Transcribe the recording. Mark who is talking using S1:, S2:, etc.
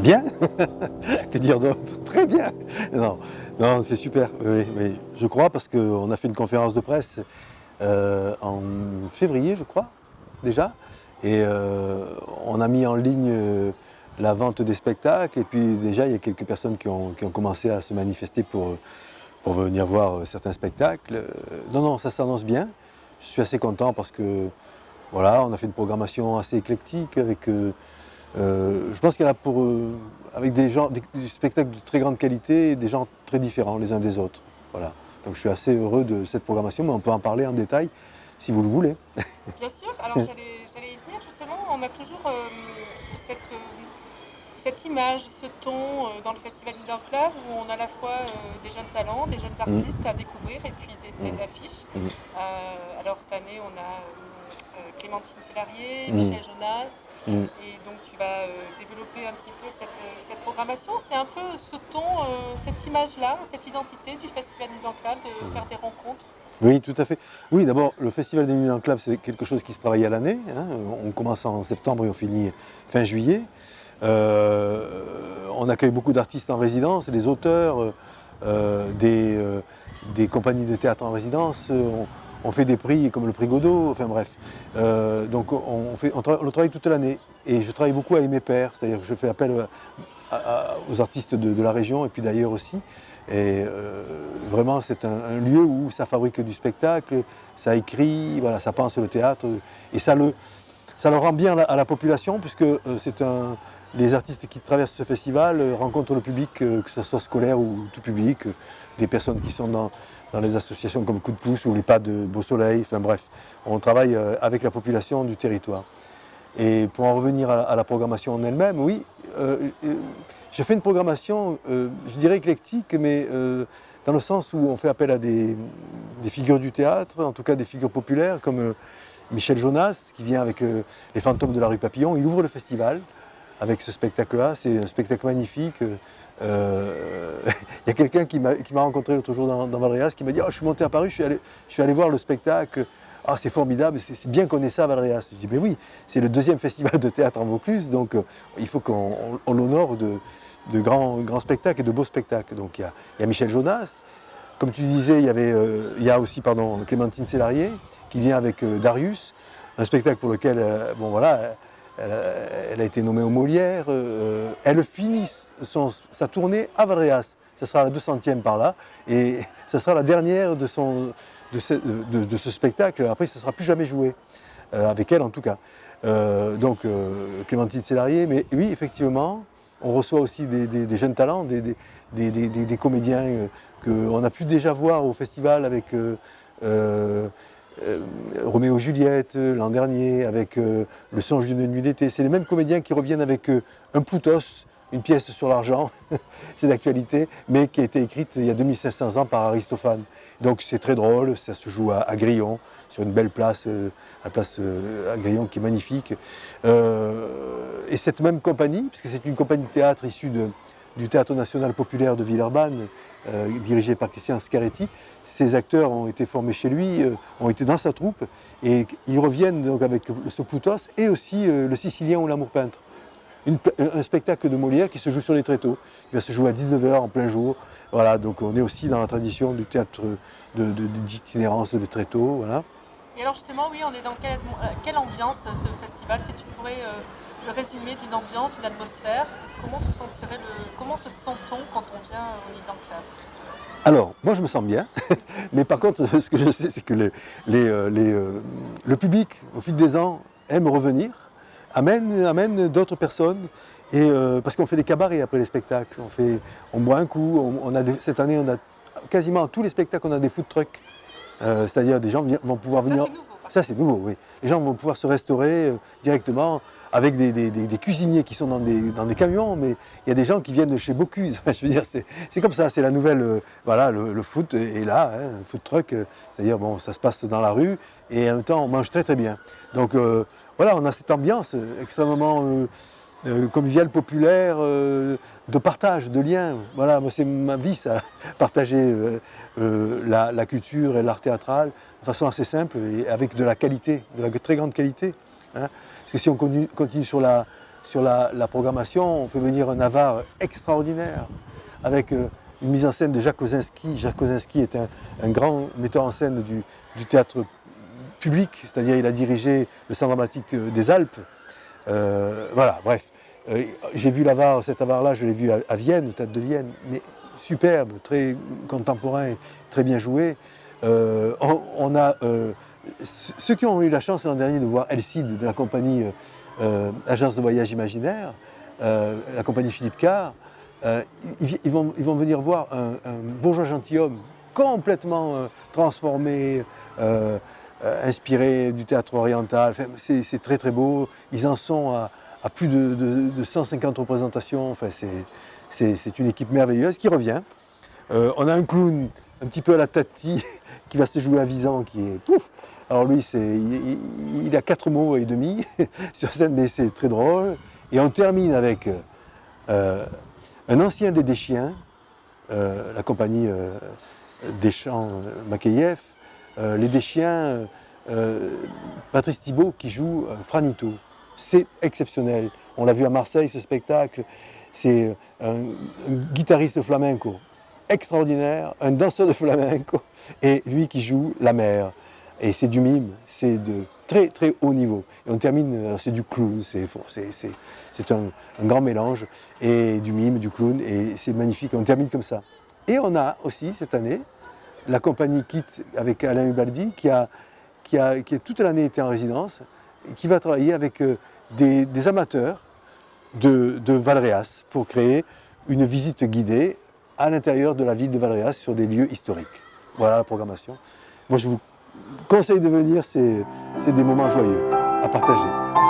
S1: Bien. Que dire d'autre? Très bien. Non, non, c'est super. Oui, oui, je crois parce qu'on a fait une conférence de presse en février, je crois, déjà. Et on a mis en ligne la vente des spectacles. Et puis déjà, il y a quelques personnes qui ont commencé à se manifester pour venir voir certains spectacles. Non, non, ça s'annonce bien. Je suis assez content parce que voilà, on a fait une programmation assez éclectique avec. Je pense qu'il y en a avec des gens, des spectacles de très grande qualité et des gens très différents les uns des autres. Voilà. Donc je suis assez heureux de cette programmation, mais on peut en parler en détail si vous le voulez.
S2: Bien sûr, alors j'allais y venir justement, on a toujours cette, cette image, ce ton dans le Festival du Club où on a à la fois des jeunes talents, des jeunes
S1: Mm,
S2: artistes à découvrir et puis des têtes
S1: mm,
S2: d'affiche.
S1: mm,
S2: Alors cette année on a Clémentine Sélarié,
S1: mm,
S2: Michel Jonas
S1: mm.
S2: et donc tu vas développer un petit peu cette programmation. C'est un peu ce ton, cette image-là, cette identité du Festival du Club de faire des rencontres.
S1: Oui, tout à fait. Oui, d'abord, le Festival des Nuits dans le Club, c'est quelque chose qui se travaille à l'année, hein. On commence en septembre et on finit fin juillet. On accueille beaucoup d'artistes en résidence, des auteurs, euh, des, euh, des compagnies de théâtre en résidence. On fait des prix comme le prix Godot, enfin bref. Donc on travaille toute l'année. Et je travaille beaucoup avec mes pairs, c'est-à-dire que je fais appel aux artistes de la région et puis d'ailleurs aussi. Et vraiment, c'est un lieu où ça fabrique du spectacle, ça écrit, voilà, ça pense le théâtre. Et ça le rend bien à la population, puisque les artistes qui traversent ce festival rencontrent le public, que ce soit scolaire ou tout public, des personnes qui sont dans les associations comme Coup de Pouce ou les Pas de Beau Soleil, enfin bref, on travaille avec la population du territoire. Et pour en revenir à la programmation en elle-même, oui, je fais une programmation, je dirais éclectique, mais dans le sens où on fait appel à des figures du théâtre, en tout cas des figures populaires, comme Michel Jonas, qui vient avec les fantômes de la rue Papillon. Il ouvre le festival avec ce spectacle-là. C'est un spectacle magnifique. Il y a quelqu'un qui m'a rencontré l'autre jour dans Valréas, qui m'a dit: oh, je suis monté à Paris, je suis allé voir le spectacle. Ah, c'est formidable, c'est bien qu'on ait ça à Valréas. Je dis: mais oui, c'est le deuxième festival de théâtre en Vaucluse, donc il faut qu'on l'honore de grands spectacles et de beaux spectacles. Donc il y a Michel Jonas. Comme tu disais, il y a aussi Clémentine Sélarié qui vient avec Darius, un spectacle pour lequel bon, voilà, elle a été nommée aux Molières. Elle finit sa tournée à Valréas. Ce sera la 200e par là. Et ce sera la dernière de ce spectacle. Après, ce ne sera plus jamais joué, avec elle en tout cas. Clémentine Sélarié. Mais oui, effectivement, on reçoit aussi des jeunes talents, des comédiens qu'on a pu déjà voir au festival avec Roméo et Juliette l'an dernier, avec Le songe d'une nuit d'été. C'est les mêmes comédiens qui reviennent avec un Poutos, une pièce sur l'argent, c'est d'actualité, mais qui a été écrite il y a 2500 ans par Aristophane. Donc c'est très drôle, ça se joue à Grillon, sur une belle place, la place à Grillon qui est magnifique. Et cette même compagnie, puisque c'est une compagnie de théâtre issue du Théâtre national populaire de Villeurbanne, dirigé par Christian Scaretti, ces acteurs ont été formés chez lui, ont été dans sa troupe, et ils reviennent donc avec ce Poutos et aussi le Sicilien ou l'Amour peintre. Un spectacle de Molière qui se joue sur les tréteaux. Il va se jouer à 19h en plein jour. Voilà, donc on est aussi dans la tradition du théâtre d'itinérance de tréteaux. Voilà.
S2: Et alors justement, oui, on est dans quelle ambiance ce festival? Si tu pourrais le résumer d'une ambiance, d'une atmosphère, comment se sent-on quand on vient au Nid d'Enclave?
S1: Alors, moi je me sens bien, mais par contre, ce que je sais, c'est que le public, au fil des ans, aime revenir, amène d'autres personnes, et, parce qu'on fait des cabarets après les spectacles. On boit un coup, cette année, on a quasiment à tous les spectacles, on a des food trucks. C'est-à-dire des gens vont pouvoir
S2: Ça,
S1: venir.
S2: c'est nouveau, par
S1: Ça,
S2: contre.
S1: c'est nouveau, oui. Les gens vont pouvoir se restaurer directement avec des cuisiniers qui sont dans des camions, mais il y a des gens qui viennent de chez Bocuse. Je veux dire, c'est comme ça, c'est la nouvelle. Voilà, le food est là, hein, un food truck, c'est-à-dire, bon, ça se passe dans la rue et en même temps, on mange très très bien. Donc, voilà, on a cette ambiance extrêmement conviviale, populaire, de partage, de lien. Voilà, moi, c'est ma vie, ça, partager la culture et l'art théâtral de façon assez simple et avec de la qualité, de la très grande qualité. Hein. Parce que si on continue sur la programmation, on fait venir un avare extraordinaire, avec une mise en scène de Jacques Kosinski. Jacques Kosinski est un grand metteur en scène du théâtre public, c'est-à-dire il a dirigé le Centre dramatique des Alpes. Voilà, bref. J'ai vu cet avare-là, je l'ai vu à Vienne, au Théâtre de Vienne, mais superbe, très contemporain, et très bien joué. On a ceux qui ont eu la chance l'an dernier de voir Elcide de la compagnie Agence de voyage imaginaire, la compagnie Philippe Card, ils vont venir voir un bourgeois gentilhomme complètement transformé, inspiré du théâtre oriental. Enfin, c'est très très beau. Ils en sont à plus de 150 représentations. Enfin, c'est une équipe merveilleuse qui revient. On a un clown un petit peu à la Tati qui va se jouer à Visan, qui est pouf. Alors lui, il a 4 mots et demi sur scène, mais c'est très drôle. Et on termine avec un ancien des Deschiens, la compagnie Deschamps-Makeyev, les Deschiens, Patrice Thibault qui joue Franito. C'est exceptionnel. On l'a vu à Marseille, ce spectacle. C'est un guitariste flamenco extraordinaire, un danseur de flamenco, et lui qui joue la mer. Et c'est du mime, c'est de très très haut niveau. Et on termine, c'est du clown, c'est un grand mélange, et du mime, du clown, et c'est magnifique, on termine comme ça. Et on a aussi cette année la compagnie Kit avec Alain Ubaldi qui a toute l'année été en résidence, et qui va travailler avec des amateurs de Valréas pour créer une visite guidée à l'intérieur de la ville de Valréas sur des lieux historiques. Voilà la programmation. Moi je vous conseille de venir, c'est des moments joyeux à partager.